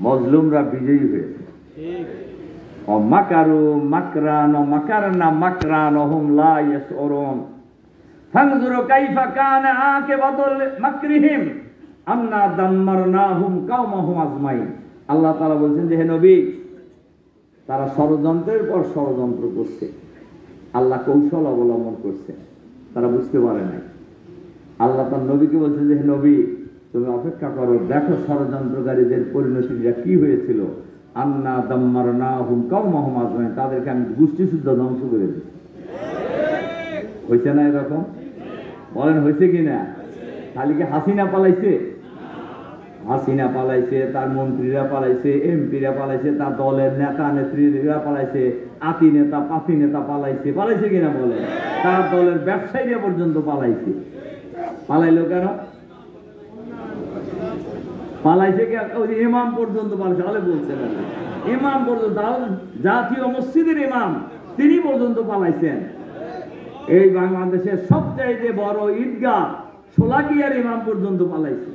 মজলুমরা বিজয়ী হয়েছে। মাকারু মাকরান মাকারনা মাকরান হুম লা ইয়াশউরুন ফানজুরু কাইফা কানা আকিবাতুল মাকরিহিম আন্না দাম্মারনাহুম কাওমাহুম আজমাইন। আল্লাহ তাআলা বলেন যে হে নবী, তারা ষড়যন্ত্রের পর ষড়যন্ত্র করছে, আল্লাহ কৌশল অবলম্বন করছে, তারা বুঝতে পারে নাই। আল্লাহ তার নবীকে বলছেন যে হে নবী, তুমি অপেক্ষা করো, দেখো ষড়যন্ত্রকারীদের পরিণতিটা কি হয়েছিল। আন্না দাম্মারনাহুম কাওমাহুম আজমাইন, তাদেরকে আমি গোষ্ঠী শুদ্ধ ধ্বংস করে দিই। হয়েছে না এরকম? বলেন হয়েছে কিনা? খালি কি হাসিনা পালাইছে? হাসিনা পালাইছে, তার মন্ত্রীরা পালাইছে, এমপিরা পালাইছে, তার দলের নেতা নেত্রীরা পালাইছে, আতি নেতা পাতি নেতা পালাইছে। পালাইছে কিনা বলে? তার দলের ব্যবসায়ীরা পর্যন্ত পালাইছে। পালাইলো কেন? পালাইছে ইমাম পর্যন্ত পালাইছে। তাহলে বলছেন ইমাম পর্যন্ত, জাতীয় মসজিদের ইমাম তিনি পর্যন্ত পালাইছেন। এই বাংলাদেশের সবচাইতে বড় ঈদগাহ শোলাকিয়ার ইমাম পর্যন্ত পালাইছে।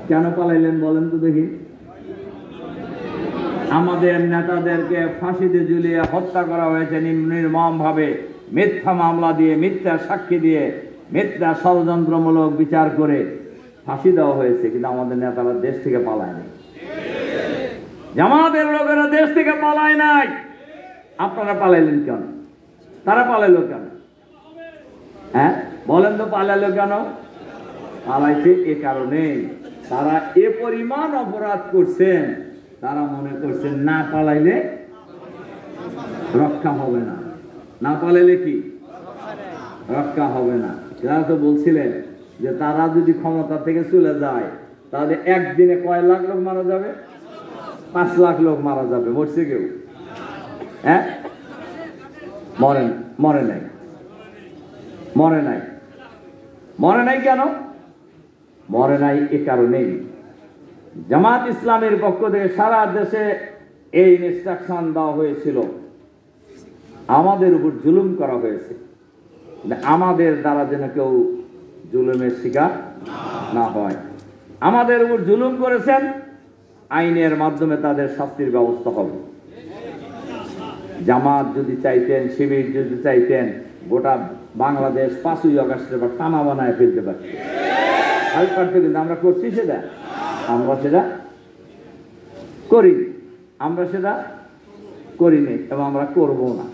কেন পালাইলেন বলেন তো দেখি? আমাদের নেতাদেরকে ফাঁসিতে ঝুলিয়ে হত্যা করা হয়েছে নির্মম ভাবে, মিথ্যা মামলা দিয়ে, মিথ্যা সাক্ষী দিয়ে, মিথ্যা ষড়যন্ত্রমূলক বিচার করে ফাঁসি দেওয়া হয়েছে। কিন্তু আমাদের নেতারা দেশ থেকে পালায় নাই। জামাতের লোকেরা দেশ থেকে পালায় নাই। আপনারা পালাইলেন কেন? তারা পালাইলো কেন? হ্যাঁ বলেন তো, পালাইলো কেন? পালাইছে এ কারণে, তারা এ পরিমাণ অপরাধ করছেন, তারা মনে করছেন না পালাইলে রক্ষা হবে না। না পালাইলে কি রক্ষা হবে না? যারা তো বলছিলেন যে তারা যদি ক্ষমতা থেকে চলে যায় তাহলে একদিনে কয় লাখ লোক মারা যাবে? 5 লাখ লোক মারা যাবে। মরছে কেউ? হ্যাঁ মরে নাই। মরে নাই। মরে নাই কেন? মরে নাই এ কারণেই, জামাত ইসলামের পক্ষ থেকে সারা দেশে এই ইনস্ট্রাকশন দেওয়া হয়েছিল, আমাদের উপর জুলুম করা হয়েছে, আমাদের দ্বারা যেন কেউ জুলুমের শিকার না হয়। আমাদের উপর জুলুম করেছেন, আইনের মাধ্যমে তাদের শাস্তির ব্যবস্থা হবে। জামাত যদি চাইতেন, শিবির যদি চাইতেন, গোটা বাংলাদেশ 5ই আগস্টের পর টানা বানায় ফেলতে পারত। কিন্তু আমরা করছি সেটা? আমরা সেটা করিনি এবং আমরা করবো না।